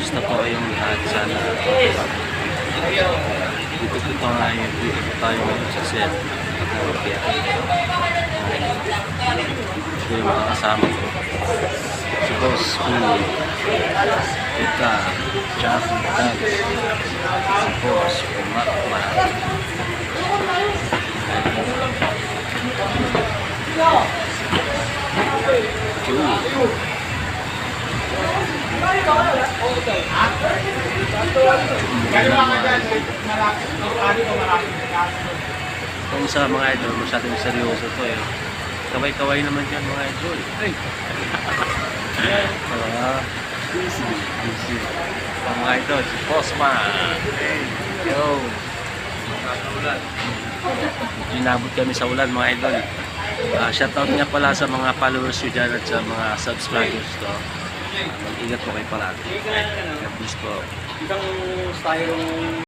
Kumusta po kayong lahat? Sana dito po tayo ngayon sa set. Ito yung mga kasama ko. Si Boss Cool, Ika, Jaffe Tags, si Boss Pumakma, kung sa mga idol, masyadong seryoso to eh. Kaway-kaway naman dyan mga idol. Ay! Busy. Mga idol, si Bossman. Hey, yo! Ginabot kami sa ulan mga idol. Shoutout nga pala sa mga followers nyo dyan at sa mga subscribers to. Mag-ingat po kayo palagi. God bless po. Isang style